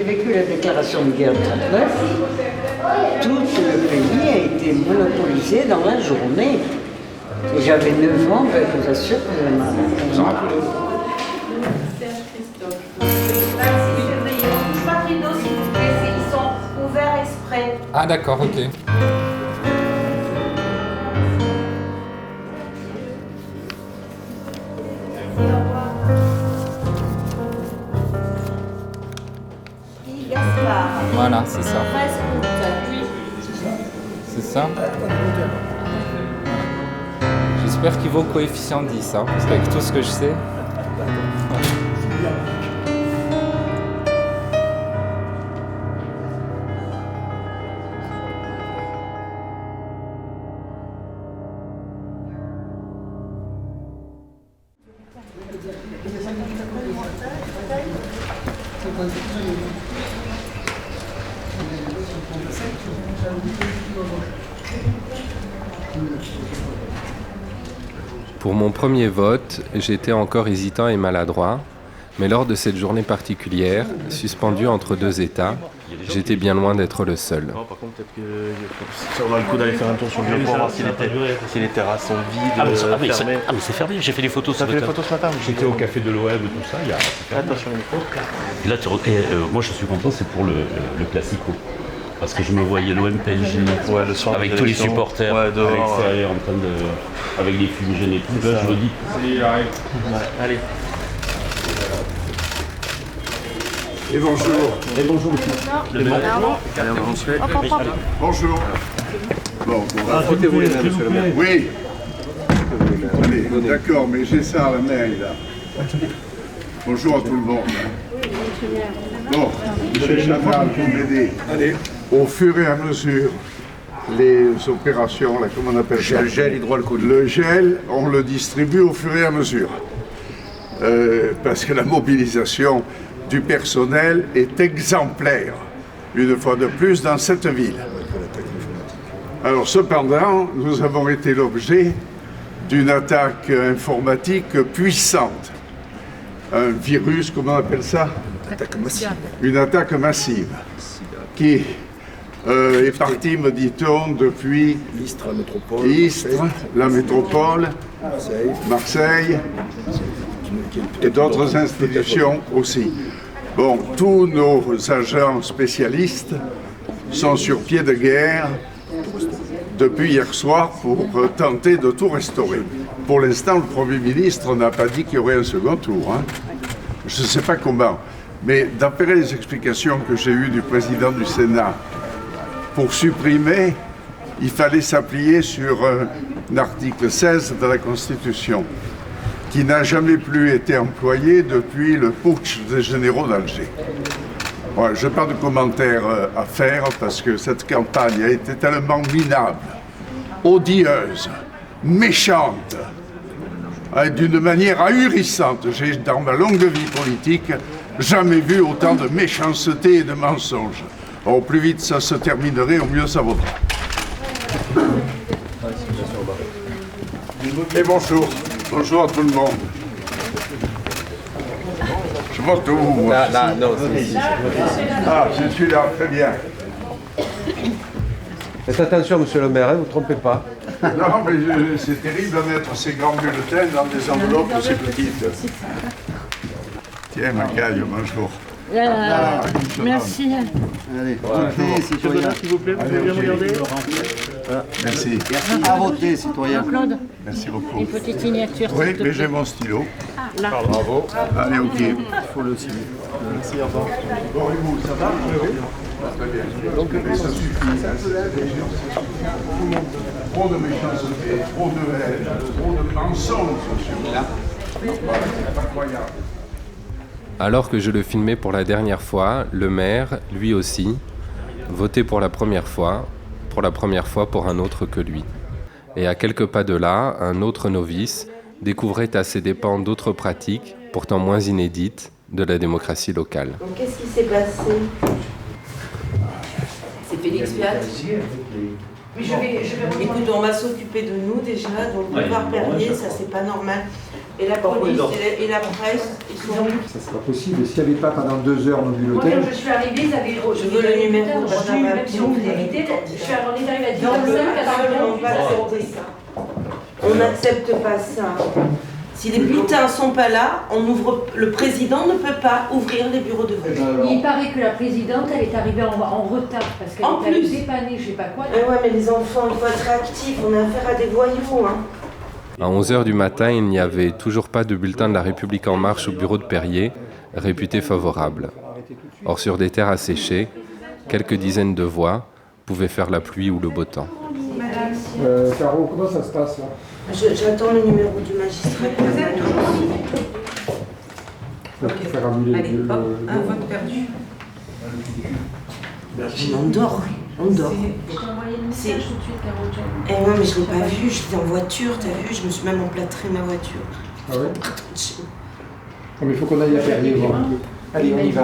j'ai vécu la déclaration de guerre de 1939, tout le pays a été monopolisé dans la journée. Et j'avais 9 ans, ben, je vous assure que j'avais mal. Vous en rappelez? Ils sont ouverts exprès. Ah d'accord, ok. Voilà, c'est ça. C'est ça. J'espère qu'il vaut coefficient 10, hein, parce qu'avec tout ce que je sais. Pour mon premier vote, j'étais encore hésitant et maladroit, mais lors de cette journée particulière, suspendue entre deux États, j'étais bien loin d'être le seul. Non, par contre, peut-être que si on a le coup d'aller faire un tour sur le lieu pour voir si les terrasses sont vides, fermées. Ah mais c'est fermé, j'ai fait des photos ce T'as fait matin. les photos ce matin? J'étais au café de l'OM et tout ça, il y a... Attention les micros. Et là, moi je suis content, c'est pour le Classico. Parce que je me voyais l'OM PSG Le soir avec tous les supporters à l'extérieur en train de... avec les fumigènes et tout. Là, je me dis... Allez. Et bonjour. Et bonjour, Allez, on avance. Bonjour. Bon, Frottez-vous les mains, monsieur le maire. oui. Allez, d'accord, mais j'ai ça à la main, là. Bonjour à tout le monde. Bon, monsieur Chanal, pour m'aider. Allez. Au fur et à mesure, les opérations, là, comment on appelle ça? Le gel hydroalcoolique. Le gel, on le distribue au fur et à mesure. Parce que la mobilisation du personnel est exemplaire, une fois de plus, dans cette ville. Alors, cependant, nous avons été l'objet d'une attaque informatique puissante. Un virus, comment on appelle ça? Attaque massive. Une attaque massive qui est partie, me dit-on, depuis Istres, la métropole. Istres, la métropole, Marseille et d'autres institutions aussi. Bon, tous nos agents spécialistes sont sur pied de guerre depuis hier soir pour tenter de tout restaurer. Pour l'instant, le Premier ministre n'a pas dit qu'il y aurait un second tour. Hein. Je ne sais pas comment. Mais d'après les explications que j'ai eues du président du Sénat, pour supprimer, il fallait s'appuyer sur un article 16 de la Constitution, qui n'a jamais plus été employé depuis le putsch des généraux d'Alger. Ouais, je n'ai pas de commentaires à faire parce que cette campagne a été tellement minable, odieuse, méchante, d'une manière ahurissante. J'ai, dans ma longue vie politique, jamais vu autant de méchanceté et de mensonges. Au plus vite ça se terminerait, au mieux ça vaudra. Et bonjour. Bonjour à tout le monde. Je vote où, moi? Là, non, c'est Ah, je suis là, très bien. Faites attention, monsieur le maire, ne vous trompez pas. Non, mais c'est terrible de mettre ces grands bulletins dans des enveloppes aussi petites. Tiens, ma caille, bonjour. Merci. Allez, votez, citoyens. S'il vous plaît, vous pouvez bien regarder. Merci. À voter, citoyens. Claude, Merci beaucoup. une petite signature. Oui, s'il te mais plaît. j'ai mon stylo. Là. Bravo. Allez, ok. Il faut le signer. Merci, au revoir. Bon, et vous, ça va? Très bien. Mais ça suffit. Trop de méchanceté, trop de haine, trop de mensonges sur là. C'est incroyable. Alors que je le filmais pour la dernière fois, le maire, lui aussi, votait pour la première fois pour un autre que lui. Et à quelques pas de là, un autre novice découvrait à ses dépens d'autres pratiques, pourtant moins inédites, de la démocratie locale. Donc, qu'est-ce qui s'est passé? C'est Félix Piat. Oui, je vais. Écoute, on va s'occuper de nous déjà, donc boulevard Perrier, ça c'est pas normal. Et la police et la presse, ils sont où? Ça c'est pas possible. S'il n'y avait pas pendant 2 heures nos Moi, bulletins, quand je suis arrivée, ils avaient. Je veux le numéro. Même si on voulait éviter, on est arrivé à 10 Non, on ne peut personnes, absolument pas accepter ça. On n'accepte pas ça. Si les bulletins ne sont pas là, le président ne peut pas ouvrir les bureaux de vote. Il paraît que la présidente, elle est arrivée en retard parce qu'elle En était plus. dépannée, je sais pas quoi. Ouais, mais les enfants, il faut être réactifs. On a affaire à des voyous. Hein. À 11h du matin, il n'y avait toujours pas de bulletin de La République En Marche au bureau de Perrier, réputé favorable. Or, sur des terres asséchées, quelques dizaines de voix pouvaient faire la pluie ou le beau temps. Caro, comment ça se passe là? J'attends le numéro du magistrat. Faut faire annuler Allez, hop, un vote perdu. On dort. C'est... Eh ouais, mais je l'ai pas vu, j'étais en voiture, t'as vu, je me suis même emplâtré ma voiture. Ah ouais? Mais il faut qu'on aille à Perrier voir un peu. Allez, on y va.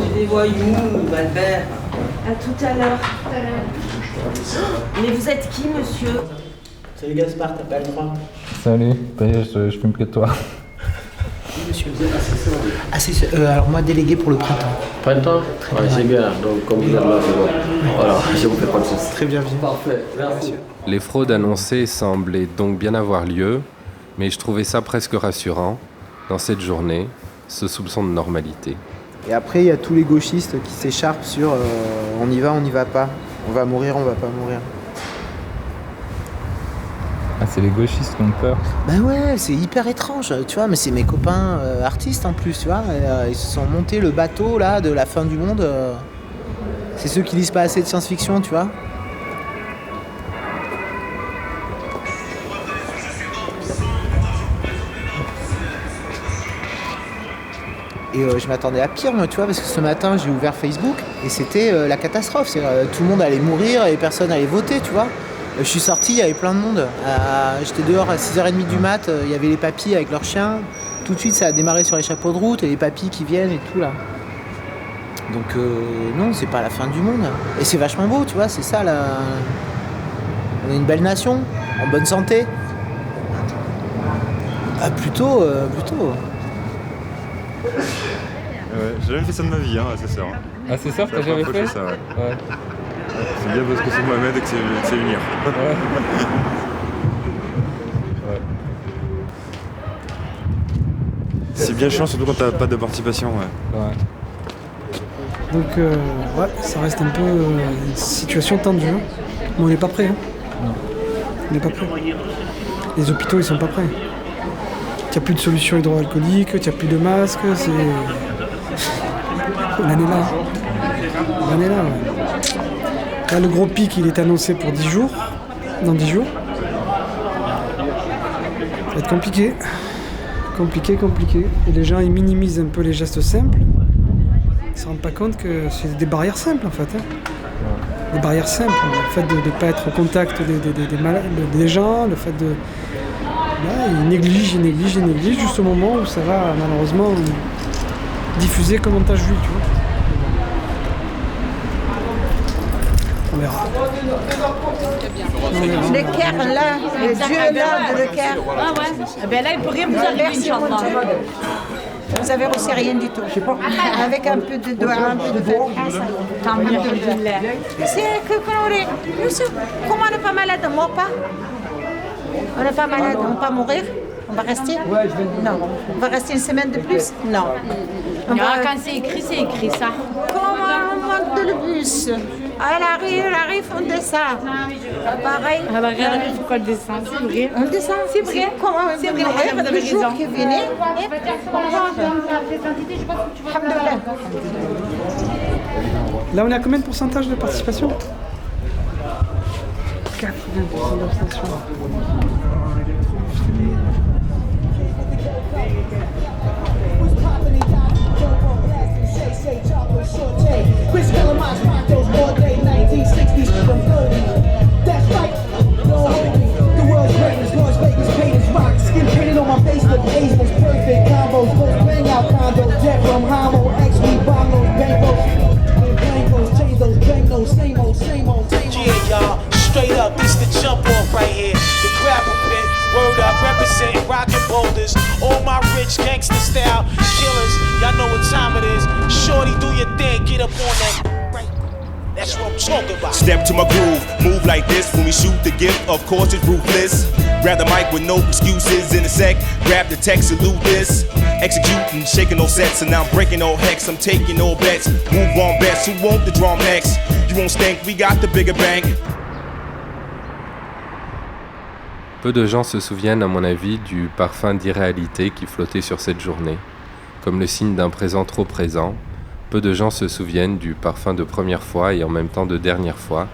J'ai des voyous, Albert. À tout à l'heure. Mais vous êtes qui, monsieur? Salut Gaspard, t'as pas le droit. Salut, je fume que toi. Monsieur, vous êtes assesseur. Alors moi, délégué pour le printemps. Printemps? Ouais, c'est bien, donc comme vous êtes là, c'est bon. Voilà, je vous fais pas de soucis. Très bien vu. Parfait, merci. Les fraudes annoncées semblaient donc bien avoir lieu, mais je trouvais ça presque rassurant, dans cette journée, ce soupçon de normalité. Et après, il y a tous les gauchistes qui s'écharpent sur on y va, on n'y va pas. On va mourir, on va pas mourir. Ah, c'est les gauchistes qui ont peur. Bah ouais, c'est hyper étrange, tu vois, mais c'est mes copains artistes en plus, tu vois. Et, ils se sont montés le bateau là de la fin du monde. C'est ceux qui lisent pas assez de science-fiction, tu vois. Et je m'attendais à pire, moi, tu vois, parce que ce matin, j'ai ouvert Facebook et c'était la catastrophe. Tout le monde allait mourir et personne allait voter, tu vois. Je suis sorti, il y avait plein de monde. J'étais dehors à 6h30 du mat, il y avait les papis avec leurs chiens. Tout de suite, ça a démarré sur les chapeaux de route et les papis qui viennent et tout, là. Donc, non, c'est pas la fin du monde. Et c'est vachement beau, tu vois, c'est ça, là. On est une belle nation, en bonne santé. Ah, plutôt. Ouais, j'ai jamais fait ça de ma vie, hein, assesseur. Ah, c'est ça, t'as jamais fait ça, ouais. Ouais. C'est bien parce que c'est Mohamed et que c'est unir. Ouais. C'est bien chiant, surtout quand t'as pas de participation. Ouais. Donc, ouais, ça reste un peu une situation tendue. Hein. Mais on n'est pas prêt. Hein. Non. On n'est pas prêt. Les hôpitaux, ils sont pas prêts. Il n'y a plus de solution hydroalcoolique, il n'y a plus de masques, c'est... L'année là. L'année là, ouais. Là, le gros pic, il est annoncé pour 10 jours. Dans 10 jours. Ça va être compliqué. Compliqué. Et les gens, ils minimisent un peu les gestes simples. Ils ne se rendent pas compte que c'est des barrières simples, en fait. Hein. Des barrières simples. Le fait de ne pas être au contact des gens, le fait de... Là, ils négligent jusqu'au moment où ça va malheureusement diffuser comme on t'a vu, tu vois. On verra. Le Caire là, le Dieu là de le Caire. Ah ouais. Eh ben là, il peut rien vous arriver, Inch'Allah. Vous avez reçu rien du tout. Avec un peu de doigt, un peu de fête. C'est que comment on n'est pas malade, on ne meurt pas. On n'est pas malade, on ne va pas mourir. On va rester? Non. On va rester une semaine de plus? Non. Quand c'est écrit, ça. Comment on monte de le bus? Elle arrive, on descend. Pareil. Ah bah regarde, il faut qu'on descende, c'est vrai. On descend. C'est vrai. Comment on C'est vrai, vous avez le jour raison. qui venait. Là, on est à combien de pourcentage de participation? 80% d'abstention. Chris Kellerman's Montos all day, 1960s from 30. That's right, no holding. The world's greatest, Las Vegas, Painters rock. Skin painted on my face, but A's was perfect. Combos, both bang out condos. Jet from Homo, X, we bomb those bangos. Change those bangos, same old. Yeah, y'all, straight up, this the jump off right here. The grapple fit. Word up, representing rockin' boulders. All my rich gangster style killers, y'all know what time it is. Shorty, do your thing, get up on that. That's what I'm talking about. Step to my groove, move like this when we shoot the gift. Of course it's ruthless. Grab the mic with no excuses in a sec. Grab the text, salute this. Executing, shaking no sets, and now I'm breaking no hex. I'm taking no bets. Move on best. Who want the drum next? You won't stink. We got the bigger bank. Peu de gens se souviennent, à mon avis, du parfum d'irréalité qui flottait sur cette journée, comme le signe d'un présent trop présent. Peu de gens se souviennent du parfum de première fois et en même temps de dernière fois,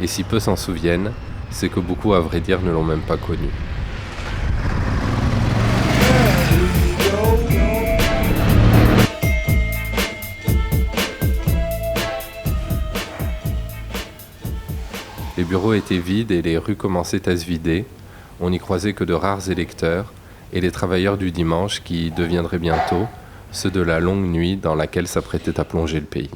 et si peu s'en souviennent, c'est que beaucoup, à vrai dire, ne l'ont même pas connu. Les bureaux étaient vides et les rues commençaient à se vider. On n'y croisait que de rares électeurs et les travailleurs du dimanche qui deviendraient bientôt ceux de la longue nuit dans laquelle s'apprêtait à plonger le pays.